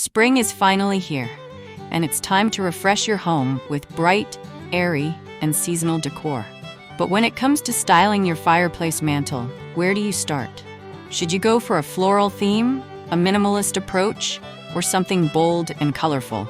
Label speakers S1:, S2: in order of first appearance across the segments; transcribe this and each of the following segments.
S1: Spring is finally here, and it's time to refresh your home with bright, airy, and seasonal decor. But when it comes to styling your fireplace mantel, where do you start? Should you go for a floral theme, a minimalist approach, or something bold and colorful?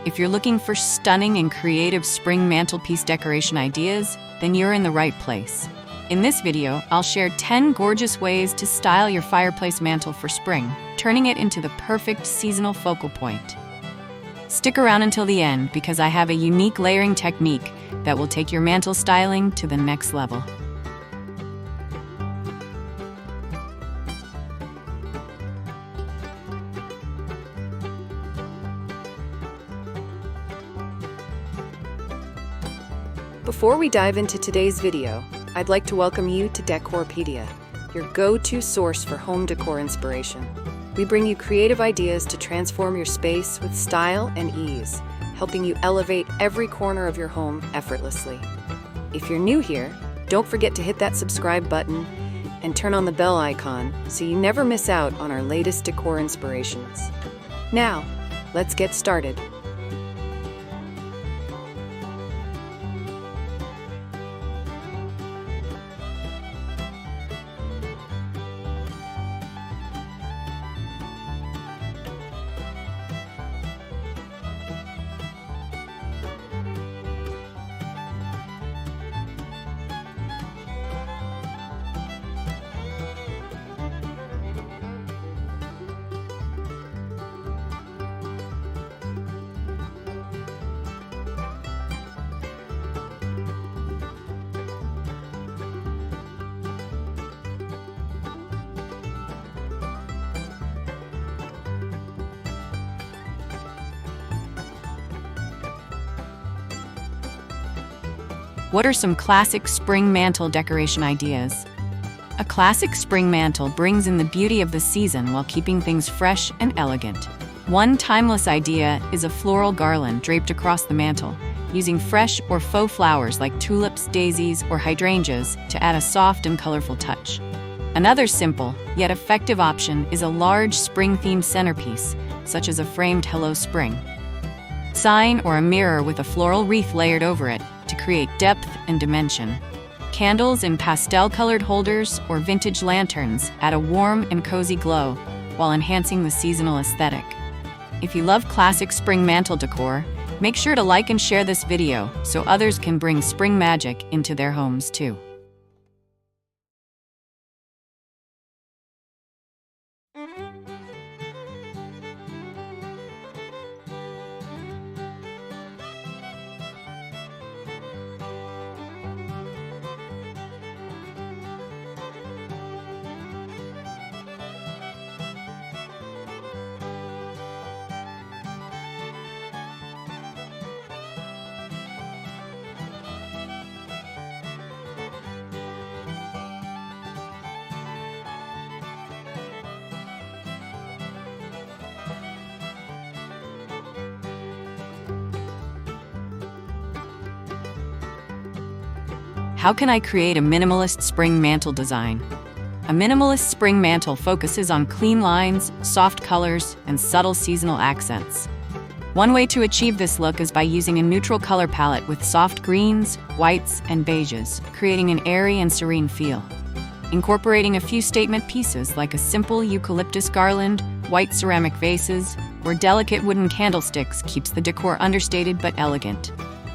S1: If you're looking for stunning and creative spring mantelpiece decoration ideas, then you're in the right place. In this video, I'll share 10 gorgeous ways to style your fireplace mantel for spring, turning it into the perfect seasonal focal point. Stick around until the end because I have a unique layering technique that will take your mantel styling to the next level.
S2: Before we dive into today's video, I'd like to welcome you to Decorpediya, your go-to source for home decor inspiration. We bring you creative ideas to transform your space with style and ease, helping you elevate every corner of your home effortlessly. If you're new here, don't forget to hit that subscribe button and turn on the bell icon so you never miss out on our latest decor inspirations. Now, let's get started.
S1: What are some classic spring mantel decoration ideas? A classic spring mantel brings in the beauty of the season while keeping things fresh and elegant. One timeless idea is a floral garland draped across the mantel, using fresh or faux flowers like tulips, daisies, or hydrangeas to add a soft and colorful touch. Another simple, yet effective option is a large spring-themed centerpiece, such as a framed Hello Spring sign or a mirror with a floral wreath layered over it to create depth and dimension. Candles in pastel-colored holders or vintage lanterns add a warm and cozy glow while enhancing the seasonal aesthetic. If you love classic spring mantel decor, make sure to like and share this video so others can bring spring magic into their homes too. How can I create a minimalist spring mantel design? A minimalist spring mantel focuses on clean lines, soft colors, and subtle seasonal accents. One way to achieve this look is by using a neutral color palette with soft greens, whites, and beiges, creating an airy and serene feel. Incorporating a few statement pieces like a simple eucalyptus garland, white ceramic vases, or delicate wooden candlesticks keeps the decor understated but elegant.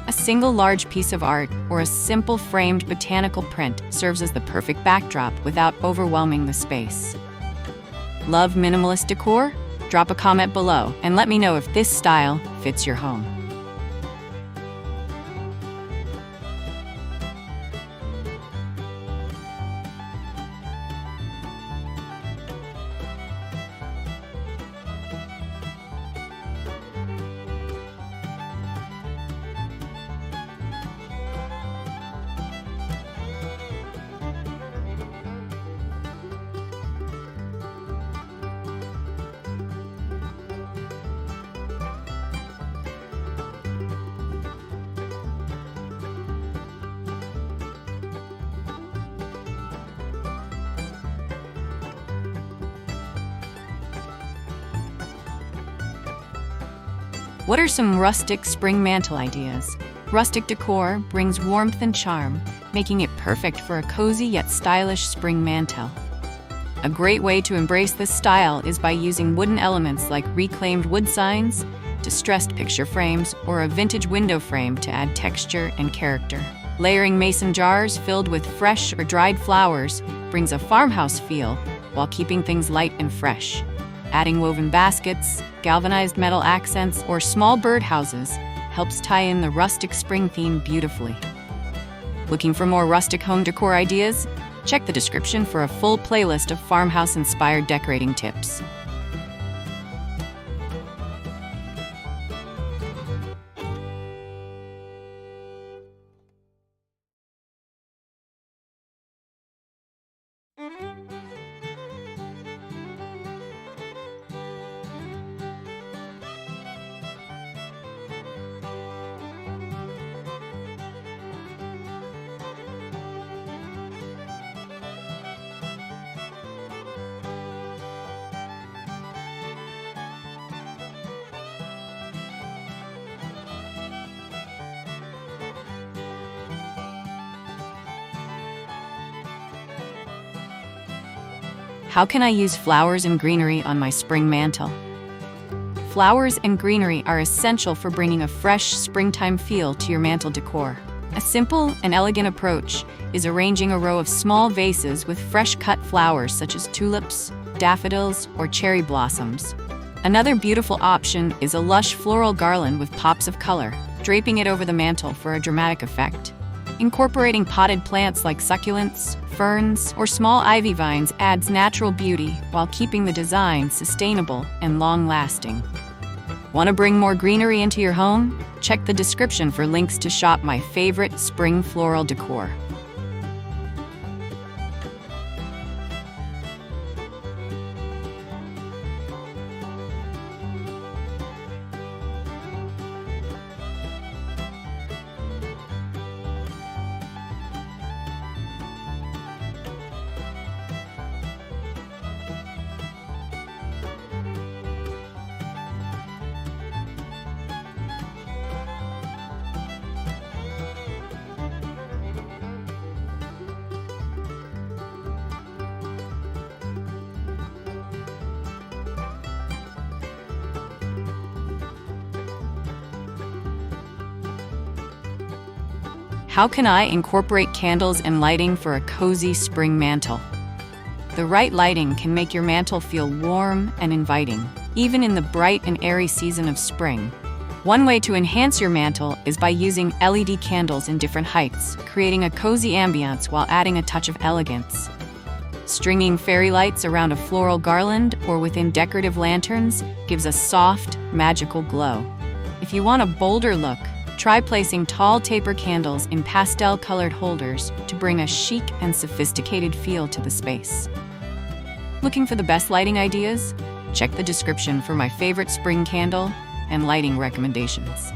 S1: A single large piece of art or a simple framed botanical print serves as the perfect backdrop without overwhelming the space. Love minimalist decor? Drop a comment below and let me know if this style fits your home. What are some rustic spring mantel ideas? Rustic decor brings warmth and charm, making it perfect for a cozy yet stylish spring mantel. A great way to embrace this style is by using wooden elements like reclaimed wood signs, distressed picture frames, or a vintage window frame to add texture and character. Layering mason jars filled with fresh or dried flowers brings a farmhouse feel while keeping things light and fresh. Adding woven baskets, galvanized metal accents, or small birdhouses helps tie in the rustic spring theme beautifully. Looking for more rustic home decor ideas? Check the description for a full playlist of farmhouse-inspired decorating tips. How can I use flowers and greenery on my spring mantel? Flowers and greenery are essential for bringing a fresh springtime feel to your mantel decor. A simple and elegant approach is arranging a row of small vases with fresh-cut flowers such as tulips, daffodils, or cherry blossoms. Another beautiful option is a lush floral garland with pops of color, draping it over the mantel for a dramatic effect. Incorporating potted plants like succulents, ferns, or small ivy vines adds natural beauty while keeping the design sustainable and long-lasting. Want to bring more greenery into your home? Check the description for links to shop my favorite spring floral decor. How can I incorporate candles and lighting for a cozy spring mantel? The right lighting can make your mantel feel warm and inviting, even in the bright and airy season of spring. One way to enhance your mantel is by using LED candles in different heights, creating a cozy ambiance while adding a touch of elegance. Stringing fairy lights around a floral garland or within decorative lanterns gives a soft, magical glow. If you want a bolder look, try placing tall taper candles in pastel-colored holders to bring a chic and sophisticated feel to the space. Looking for the best lighting ideas? Check the description for my favorite spring candle and lighting recommendations.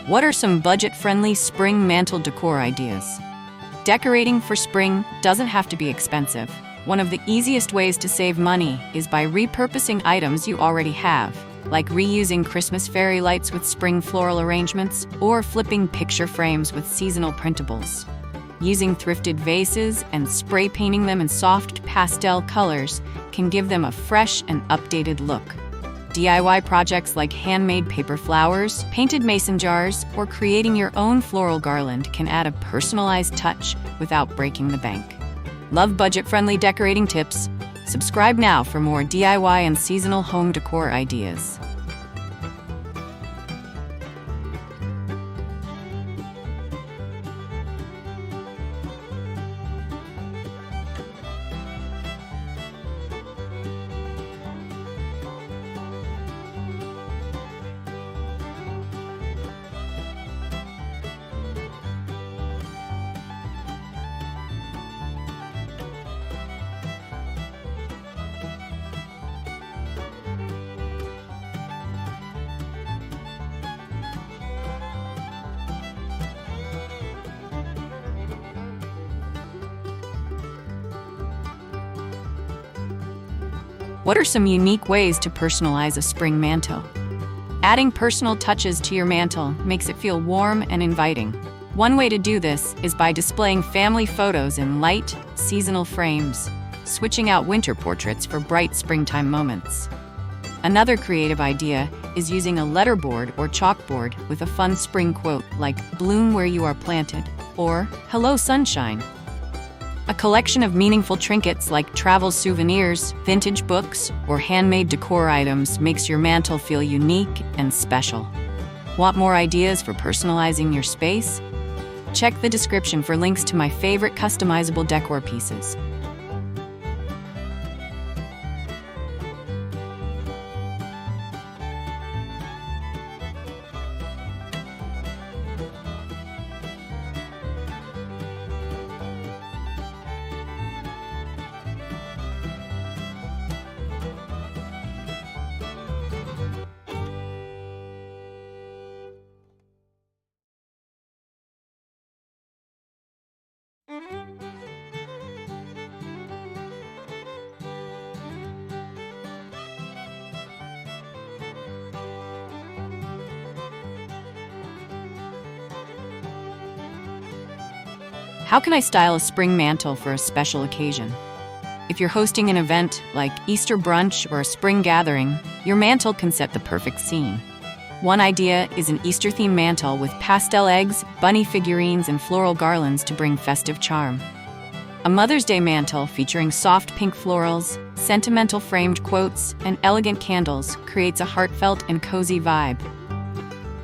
S1: What are some budget-friendly spring mantel decor ideas? Decorating for spring doesn't have to be expensive. One of the easiest ways to save money is by repurposing items you already have, like reusing Christmas fairy lights with spring floral arrangements or flipping picture frames with seasonal printables. Using thrifted vases and spray painting them in soft pastel colors can give them a fresh and updated look. DIY projects like handmade paper flowers, painted mason jars, or creating your own floral garland can add a personalized touch without breaking the bank. Love budget-friendly decorating tips? Subscribe now for more DIY and seasonal home decor ideas. What are some unique ways to personalize a spring mantel? Adding personal touches to your mantel makes it feel warm and inviting. One way to do this is by displaying family photos in light, seasonal frames, switching out winter portraits for bright springtime moments. Another creative idea is using a letterboard or chalkboard with a fun spring quote like "Bloom where you are planted" or "Hello sunshine." A collection of meaningful trinkets like travel souvenirs, vintage books, or handmade decor items makes your mantel feel unique and special. Want more ideas for personalizing your space? Check the description for links to my favorite customizable decor pieces. How can I style a spring mantel for a special occasion? If you're hosting an event like Easter brunch or a spring gathering, your mantel can set the perfect scene. One idea is an Easter-themed mantel with pastel eggs, bunny figurines, and floral garlands to bring festive charm. A Mother's Day mantel featuring soft pink florals, sentimental framed quotes, and elegant candles creates a heartfelt and cozy vibe.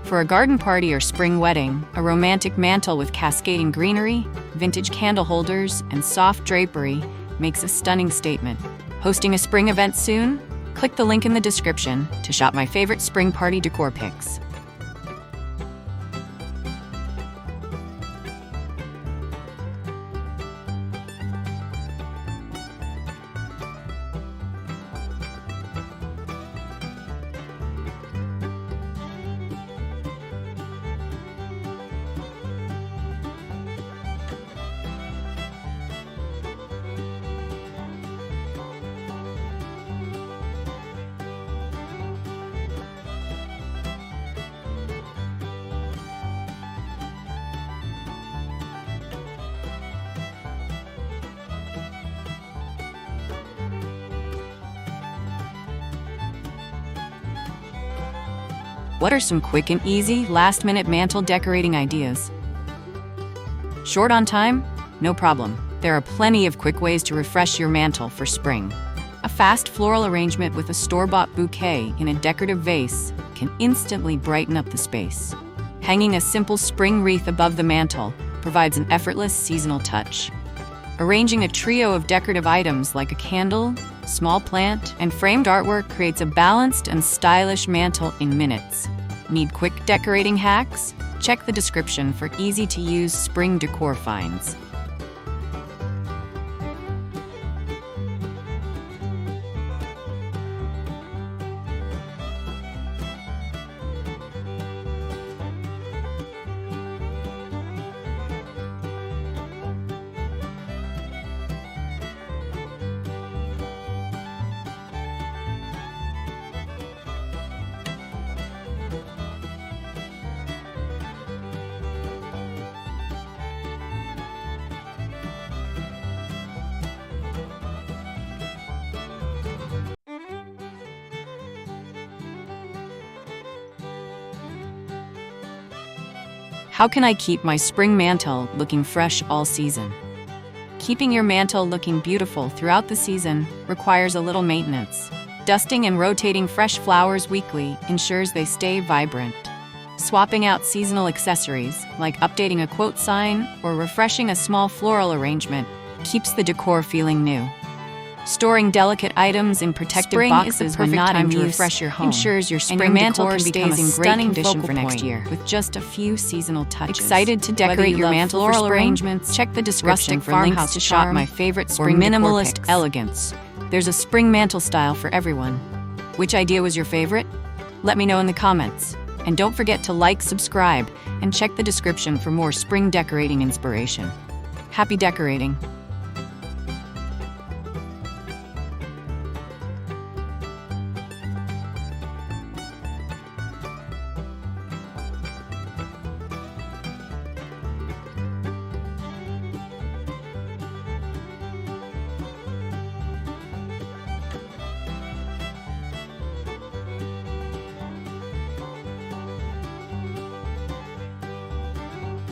S1: For a garden party or spring wedding, a romantic mantel with cascading greenery, vintage candle holders, and soft drapery makes a stunning statement. Hosting a spring event soon? Click the link in the description to shop my favorite spring party decor picks. What are some quick and easy last-minute mantel decorating ideas? Short on time? No problem. There are plenty of quick ways to refresh your mantel for spring. A fast floral arrangement with a store-bought bouquet in a decorative vase can instantly brighten up the space. Hanging a simple spring wreath above the mantel provides an effortless seasonal touch. Arranging a trio of decorative items like a candle, small plant, and framed artwork creates a balanced and stylish mantel in minutes. Need quick decorating hacks? Check the description for easy-to-use spring decor finds. How can I keep my spring mantel looking fresh all season? Keeping your mantel looking beautiful throughout the season requires a little maintenance. Dusting and rotating fresh flowers weekly ensures they stay vibrant. Swapping out seasonal accessories, like updating a quote sign or refreshing a small floral arrangement, keeps the decor feeling new. Storing delicate items in protective boxes when not in use refresh your home ensures your spring decor stays in great condition for next year with just a few seasonal touches. Excited to decorate your mantel for spring? Arrangements? Check the description for links to shop my favorite spring minimalist elegance. There's a spring mantel style for everyone. Which idea was your favorite? Let me know in the comments. And don't forget to like, subscribe, and check the description for more spring decorating inspiration. Happy decorating!